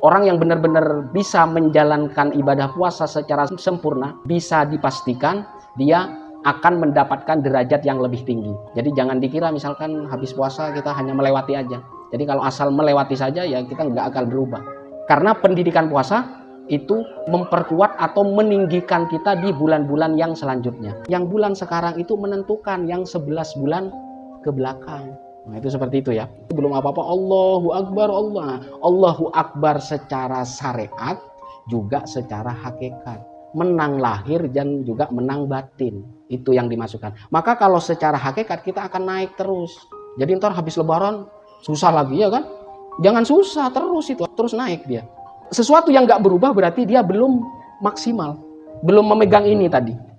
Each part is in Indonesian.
orang yang benar-benar bisa menjalankan ibadah puasa secara sempurna, bisa dipastikan dia akan mendapatkan derajat yang lebih tinggi. Jadi jangan dikira misalkan habis puasa kita hanya melewati aja. Jadi kalau asal melewati saja ya kita nggak akan berubah. Karena pendidikan puasa itu memperkuat atau meninggikan kita di bulan-bulan yang selanjutnya. Yang bulan sekarang itu menentukan yang 11 bulan ke belakang. Nah itu seperti itu ya. Belum apa-apa Allahu Akbar Allah. Allahu Akbar secara syariat juga secara hakikat. Menang lahir dan juga menang batin. Itu yang dimasukkan. Maka kalau secara hakikat kita akan naik terus. Jadi ntar habis lebaran susah lagi ya kan? Jangan susah terus itu. Terus naik dia. Sesuatu yang nggak berubah berarti dia belum maksimal. Belum memegang ini tadi.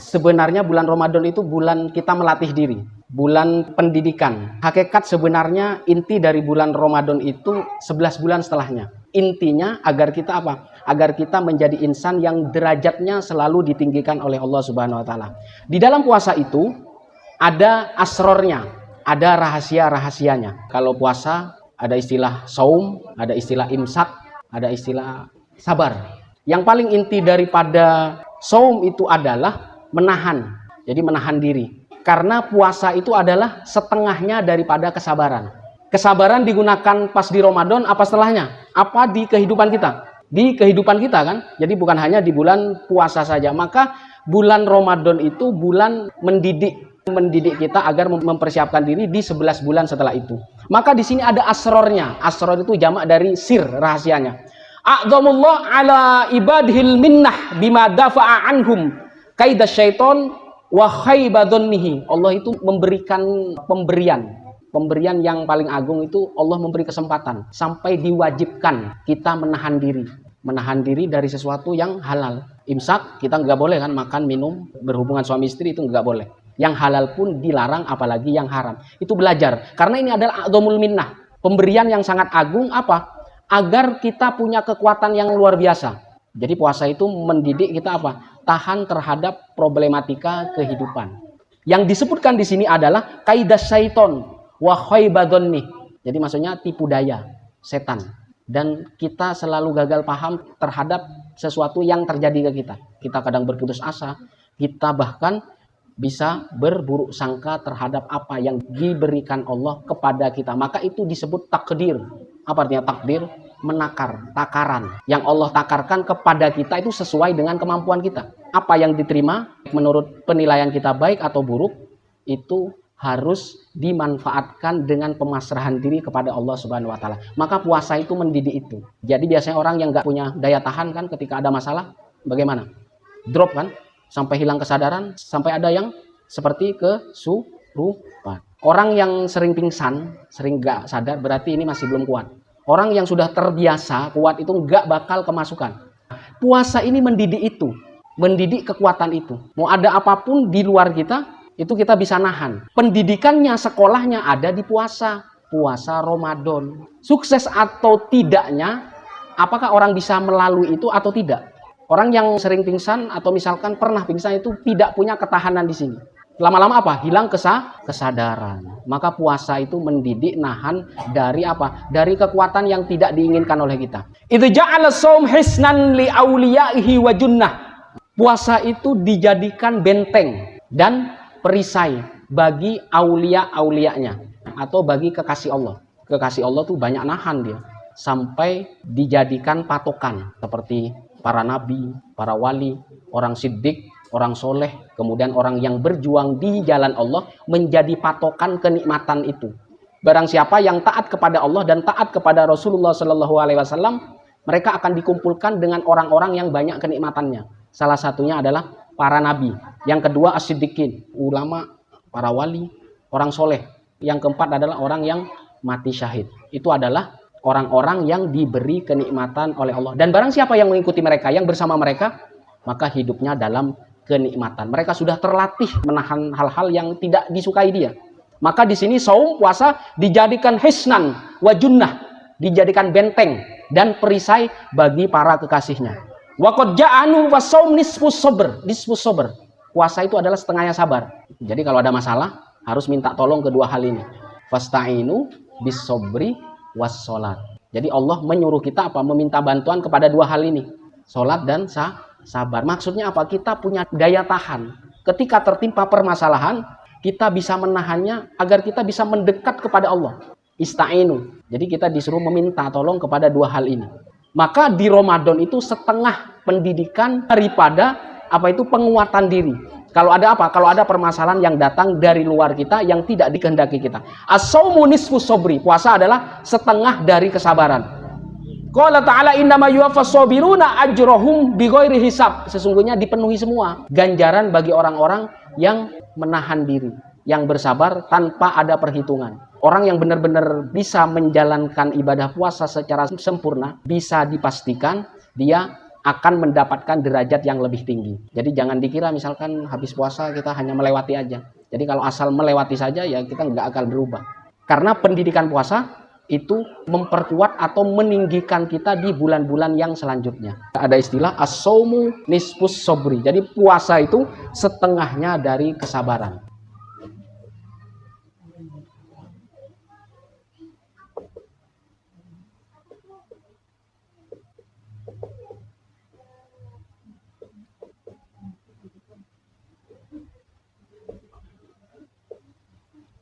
Sebenarnya bulan Ramadan itu bulan kita melatih diri, bulan pendidikan. Hakikat sebenarnya inti dari bulan Ramadan itu 11 bulan setelahnya. Intinya agar kita apa? Agar kita menjadi insan yang derajatnya selalu ditinggikan oleh Allah Subhanahu wa taala. Di dalam puasa itu ada asrornya, ada rahasia-rahasianya. Kalau puasa ada istilah saum, ada istilah imsak, ada istilah sabar. Yang paling inti daripada saum itu adalah menahan, jadi menahan diri. Karena puasa itu adalah setengahnya daripada kesabaran. Kesabaran digunakan pas di Ramadan, apa setelahnya? Apa di kehidupan kita? Di kehidupan kita kan? Jadi bukan hanya di bulan puasa saja. Maka bulan Ramadan itu bulan mendidik kita agar mempersiapkan diri di 11 bulan setelah itu. Maka di sini ada asrornya. Asror itu jamak dari sir, rahasianya. A'dzamullah ala ibadhil minnah bima dafa'a anhum kaidah syaiton wa khaybadhonnihi. Allah itu memberikan pemberian yang paling agung itu Allah memberi kesempatan sampai diwajibkan kita menahan diri dari sesuatu yang halal. Imsak kita nggak boleh kan, makan minum berhubungan suami istri itu nggak boleh. Yang halal pun dilarang, apalagi yang haram. Itu belajar karena ini adalah a'dzamul minnah, pemberian yang sangat agung. Apa? Agar kita punya kekuatan yang luar biasa. Jadi puasa itu mendidik kita apa? Tahan terhadap problematika kehidupan. Yang disebutkan di sini adalah kaidah syaiton wa khaybadhonni. Jadi maksudnya tipu daya setan. Dan kita selalu gagal paham terhadap sesuatu yang terjadi ke kita. Kita kadang berputus asa, kita bahkan bisa berburuk sangka terhadap apa yang diberikan Allah kepada kita. Maka itu disebut takdir. Apa artinya takdir? Menakar, takaran. Yang Allah takarkan kepada kita itu sesuai dengan kemampuan kita. Apa yang diterima menurut penilaian kita baik atau buruk itu harus dimanfaatkan dengan pemasrahan diri kepada Allah Subhanahu wa taala. Maka puasa itu mendidik itu. Jadi biasanya orang yang nggak punya daya tahan kan ketika ada masalah bagaimana? Drop kan? Sampai hilang kesadaran, sampai ada yang seperti kesurupan. Orang yang sering pingsan, sering nggak sadar berarti ini masih belum kuat. Orang yang sudah terbiasa kuat itu nggak bakal kemasukan. Puasa ini mendidik itu, mendidik kekuatan itu. Mau ada apapun di luar kita, itu kita bisa nahan. Pendidikannya, sekolahnya ada di puasa. Puasa Ramadan. Sukses atau tidaknya, apakah orang bisa melalui itu atau tidak? Orang yang sering pingsan atau misalkan pernah pingsan itu tidak punya ketahanan di sini. Lama-lama apa? Hilang kesadaran. Maka puasa itu mendidik nahan dari apa? Dari kekuatan yang tidak diinginkan oleh kita. Idza ja'ala shaum hisnan li auliyaihi wa junnah. Puasa itu dijadikan benteng dan perisai bagi aulia-aulianya atau bagi kekasih Allah. Kekasih Allah tuh banyak nahan dia sampai dijadikan patokan seperti para nabi, para wali, orang siddiq, orang soleh, kemudian orang yang berjuang di jalan Allah menjadi patokan kenikmatan itu. Barang siapa yang taat kepada Allah dan taat kepada Rasulullah Shallallahu Alaihi Wasallam, mereka akan dikumpulkan dengan orang-orang yang banyak kenikmatannya. Salah satunya adalah para nabi. Yang kedua as-siddiqin, ulama, para wali, orang soleh. Yang keempat adalah orang yang mati syahid. Itu adalah orang-orang yang diberi kenikmatan oleh Allah. Dan barang siapa yang mengikuti mereka, yang bersama mereka, maka hidupnya dalam kenikmatan. Mereka sudah terlatih menahan hal-hal yang tidak disukai dia. Maka di sini saum, puasa dijadikan hisnan wa junnah, dijadikan benteng dan perisai bagi para kekasihnya. Wa qad ja'anu wasaum nisfus sabr. Puasa itu adalah setengahnya sabar. Jadi kalau ada masalah harus minta tolong kedua hal ini. Fasta'inu bis sabri was sholat. Jadi Allah menyuruh kita apa? Meminta bantuan kepada dua hal ini. Sholat dan sabar. Maksudnya apa? Kita punya daya tahan. Ketika tertimpa permasalahan, kita bisa menahannya agar kita bisa mendekat kepada Allah. Ista'inu. Jadi kita disuruh meminta tolong kepada dua hal ini. Maka di Ramadan itu setengah pendidikan daripada apa itu penguatan diri. Kalau ada apa? Kalau ada permasalahan yang datang dari luar kita yang tidak dikehendaki kita. As-saumu nisfus sabri. Puasa adalah setengah dari kesabaran. Qala ta'ala innama yuwaffas sabiruna ajrahum bighairi hisab. Sesungguhnya dipenuhi semua ganjaran bagi orang-orang yang menahan diri, yang bersabar tanpa ada perhitungan. Orang yang benar-benar bisa menjalankan ibadah puasa secara sempurna, bisa dipastikan dia akan mendapatkan derajat yang lebih tinggi. Jadi jangan dikira misalkan habis puasa kita hanya melewati aja. Jadi kalau asal melewati saja ya kita nggak akan berubah. Karena pendidikan puasa itu memperkuat atau meninggikan kita di bulan-bulan yang selanjutnya. Ada istilah as-saumu nisfus sabri. Jadi puasa itu setengahnya dari kesabaran.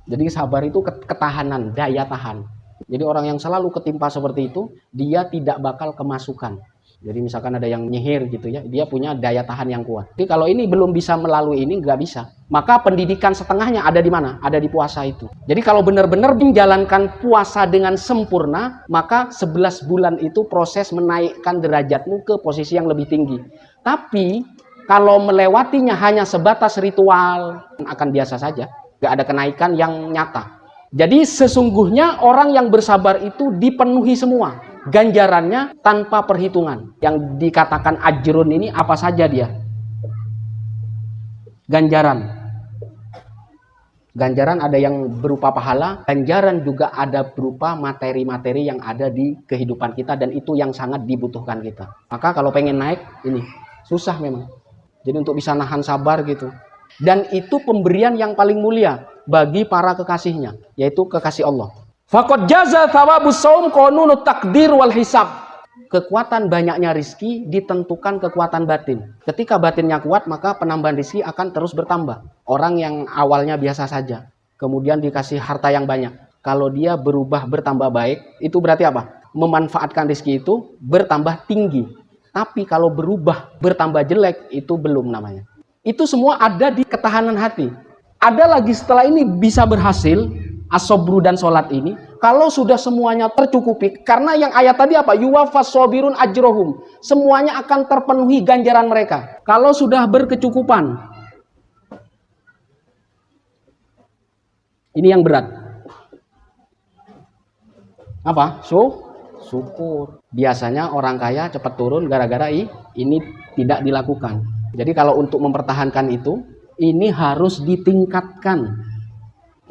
Jadi sabar itu ketahanan, daya tahan. Jadi orang yang selalu ketimpa seperti itu, dia tidak bakal kemasukan. Jadi misalkan ada yang nyihir gitu ya, dia punya daya tahan yang kuat. Jadi kalau ini belum bisa melalui ini, nggak bisa. Maka pendidikan setengahnya ada di mana? Ada di puasa itu. Jadi kalau benar-benar menjalankan puasa dengan sempurna, maka 11 bulan itu proses menaikkan derajatmu ke posisi yang lebih tinggi. Tapi kalau melewatinya hanya sebatas ritual, akan biasa saja. Gak ada kenaikan yang nyata. Jadi sesungguhnya orang yang bersabar itu dipenuhi semua ganjarannya tanpa perhitungan. Yang dikatakan ajrun ini apa saja dia? Ganjaran. Ganjaran ada yang berupa pahala, ganjaran juga ada berupa materi-materi yang ada di kehidupan kita dan itu yang sangat dibutuhkan kita. Maka kalau pengen naik ini susah memang. Jadi untuk bisa nahan sabar gitu. Dan itu pemberian yang paling mulia bagi para kekasihnya, yaitu kekasih Allah. Faqad jaza thawabus shaum qanunut takdir wal hisab. Kekuatan banyaknya rizki ditentukan kekuatan batin. Ketika batinnya kuat, maka penambahan rizki akan terus bertambah. Orang yang awalnya biasa saja, kemudian dikasih harta yang banyak. Kalau dia berubah bertambah baik, itu berarti apa? Memanfaatkan rizki itu bertambah tinggi. Tapi kalau berubah bertambah jelek, itu belum namanya. Itu semua ada di ketahanan hati. Ada lagi setelah ini bisa berhasil, as-sabru dan sholat ini, kalau sudah semuanya tercukupi, karena yang ayat tadi apa? Yuwaffas sabirun ajrohum. Semuanya akan terpenuhi ganjaran mereka. Kalau sudah berkecukupan. Ini yang berat. Apa? Syukur. Biasanya orang kaya cepat turun gara-gara ini tidak dilakukan. Jadi kalau untuk mempertahankan itu, ini harus ditingkatkan.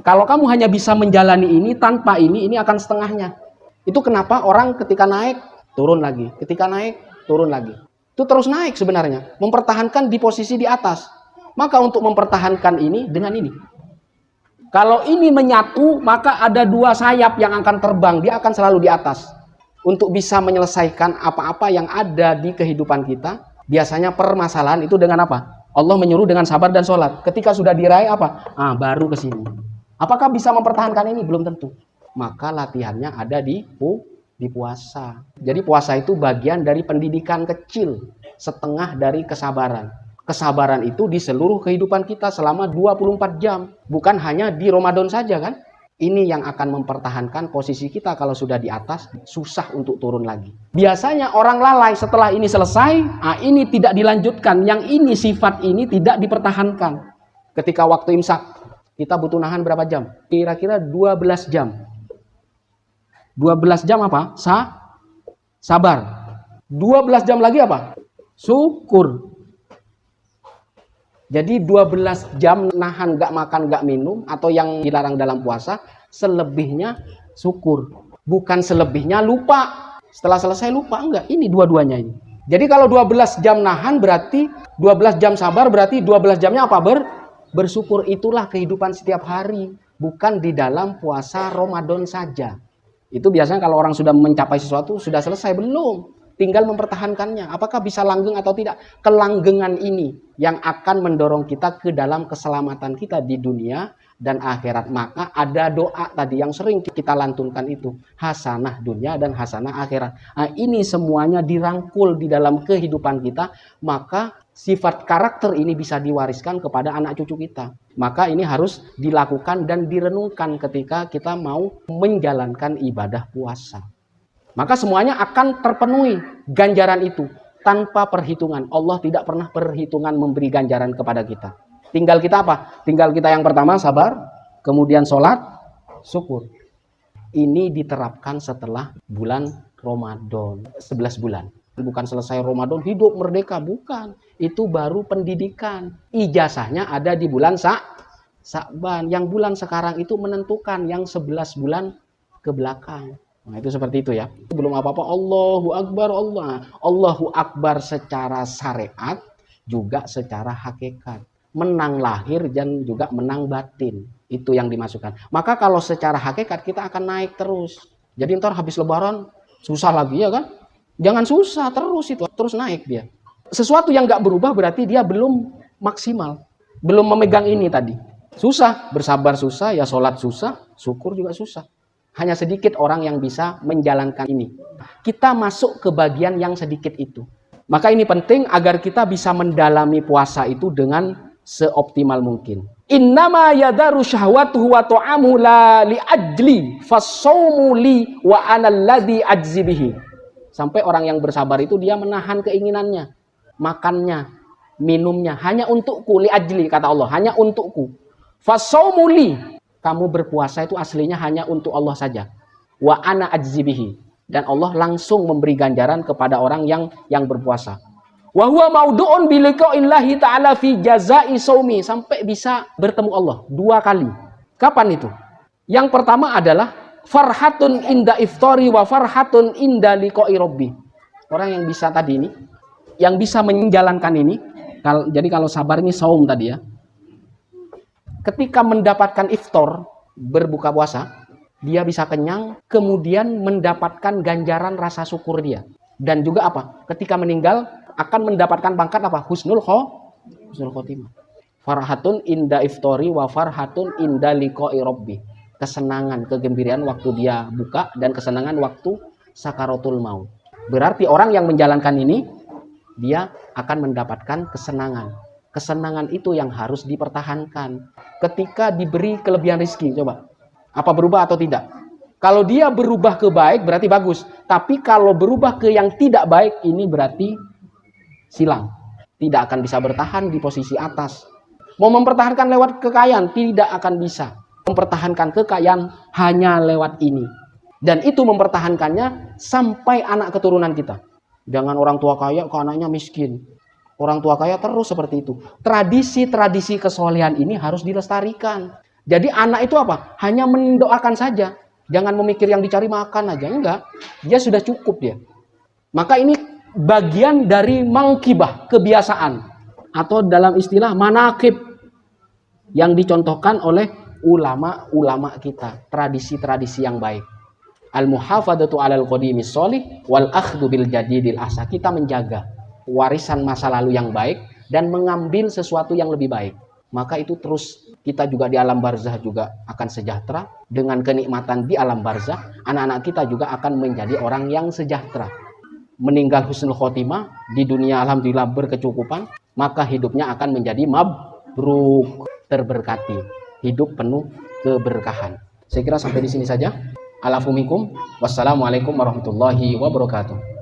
Kalau kamu hanya bisa menjalani ini tanpa ini akan setengahnya. Itu kenapa orang ketika naik, turun lagi. Ketika naik, turun lagi. Itu terus naik sebenarnya. Mempertahankan di posisi di atas. Maka untuk mempertahankan ini dengan ini. Kalau ini menyatu, maka ada dua sayap yang akan terbang. Dia akan selalu di atas. Untuk bisa menyelesaikan apa-apa yang ada di kehidupan kita. Biasanya permasalahan itu dengan apa? Allah menyuruh dengan sabar dan sholat. Ketika sudah diraih apa? Baru ke sini. Apakah bisa mempertahankan ini? Belum tentu. Maka latihannya ada di puasa. Jadi puasa itu bagian dari pendidikan kecil. Setengah dari kesabaran. Kesabaran itu di seluruh kehidupan kita selama 24 jam. Bukan hanya di Ramadan saja kan? Ini yang akan mempertahankan posisi kita kalau sudah di atas, susah untuk turun lagi. Biasanya orang lalai setelah ini selesai, ini tidak dilanjutkan. Yang ini, sifat ini tidak dipertahankan. Ketika waktu imsak, kita butuh nahan berapa jam? Kira-kira 12 jam. 12 jam apa? Sabar. 12 jam lagi apa? Syukur. Jadi 12 jam nahan gak makan gak minum atau yang dilarang dalam puasa, selebihnya syukur. Bukan selebihnya lupa. Setelah selesai lupa, enggak. Ini dua-duanya ini. Jadi kalau 12 jam nahan berarti 12 jam sabar, berarti 12 jamnya apa? Bersyukur. Itulah kehidupan setiap hari. Bukan di dalam puasa Ramadan saja. Itu biasanya kalau orang sudah mencapai sesuatu, sudah selesai. Belum. Tinggal mempertahankannya. Apakah bisa langgeng atau tidak? Kelanggengan ini yang akan mendorong kita ke dalam keselamatan kita di dunia dan akhirat. Maka ada doa tadi yang sering kita lantunkan itu. Hasanah dunia dan hasanah akhirat. Nah, ini semuanya dirangkul di dalam kehidupan kita. Maka sifat karakter ini bisa diwariskan kepada anak cucu kita. Maka ini harus dilakukan dan direnungkan ketika kita mau menjalankan ibadah puasa. Maka semuanya akan terpenuhi ganjaran itu tanpa perhitungan. Allah tidak pernah perhitungan memberi ganjaran kepada kita. Tinggal kita apa? Tinggal kita yang pertama sabar, kemudian sholat, syukur. Ini diterapkan setelah bulan Ramadan, 11 bulan. Bukan selesai Ramadan hidup merdeka, bukan. Itu baru pendidikan. Ijazahnya ada di bulan Sa'ban. Yang bulan sekarang itu menentukan yang 11 bulan ke belakang. Nah, itu seperti itu ya. Belum apa-apa Allahu Akbar, Allahu Akbar secara syariat juga secara hakikat. Menang lahir dan juga menang batin. Itu yang dimasukkan. Maka kalau secara hakikat kita akan naik terus. Jadi ntar habis lebaran susah lagi ya kan? Jangan susah terus itu. Terus naik dia. Sesuatu yang nggak berubah berarti dia belum maksimal. Belum memegang ini tadi. Susah. Bersabar susah, ya sholat susah, syukur juga susah. Hanya sedikit orang yang bisa menjalankan ini. Kita masuk ke bagian yang sedikit itu. Maka ini penting agar kita bisa mendalami puasa itu dengan seoptimal mungkin. Innama yadaru syahwatuhu wa ta'amu la li ajli fasawmu li wa ana alladhi ajzi bihi. Sampai orang yang bersabar itu dia menahan keinginannya, makannya, minumnya hanya untukku, li ajli kata Allah, hanya untukku. Fasawmu li. Kamu berpuasa itu aslinya hanya untuk Allah saja. Wa ana ajzibihi. Dan Allah langsung memberi ganjaran kepada orang yang berpuasa. Wa huwa maudu'un bi liqa'illahi ta'ala fi jazai shaumi. Sampai bisa bertemu Allah 2 kali. Kapan itu? Yang pertama adalah farhatun inda iftari wa farhatun inda liqa'i rabbi. Orang yang bisa tadi ini, yang bisa menjalankan ini, jadi kalau sabar ini saum tadi ya. Ketika mendapatkan iftar, berbuka puasa, dia bisa kenyang, kemudian mendapatkan ganjaran rasa syukur dia. Dan juga apa? Ketika meninggal, akan mendapatkan pangkat apa? Husnul khotimah. Farhatun inda iftari wa farhatun inda liqa'i rabbi. Kesenangan, kegembiraan waktu dia buka, dan kesenangan waktu sakaratul maut. Berarti orang yang menjalankan ini, dia akan mendapatkan kesenangan. Kesenangan itu yang harus dipertahankan. Ketika diberi kelebihan rezeki, coba. Apa berubah atau tidak? Kalau dia berubah ke baik, berarti bagus. Tapi kalau berubah ke yang tidak baik, ini berarti silang. Tidak akan bisa bertahan di posisi atas. Mau mempertahankan lewat kekayaan, tidak akan bisa. Mempertahankan kekayaan hanya lewat ini. Dan itu mempertahankannya sampai anak keturunan kita. Jangan orang tua kaya ke anaknya miskin. Orang tua kaya terus seperti itu. Tradisi-tradisi kesolehan ini harus dilestarikan. Jadi anak itu apa? Hanya mendoakan saja. Jangan memikir yang dicari makan aja. Enggak. Dia sudah cukup dia. Maka ini bagian dari mangkibah, kebiasaan. Atau dalam istilah manakib. Yang dicontohkan oleh ulama-ulama kita. Tradisi-tradisi yang baik. Al-muhafadatu alal qadimis sholih wal akhdhu bil jadidil ahsan. Kita menjaga warisan masa lalu yang baik dan mengambil sesuatu yang lebih baik. Maka itu terus kita juga di alam barzah juga akan sejahtera. Dengan kenikmatan di alam barzah, anak-anak kita juga akan menjadi orang yang sejahtera. Meninggal husnul khotimah, di dunia alhamdulillah berkecukupan, maka hidupnya akan menjadi mabruk, terberkati. Hidup penuh keberkahan. Saya kira sampai di sini saja. Alafumikum. Wassalamualaikum warahmatullahi wabarakatuh.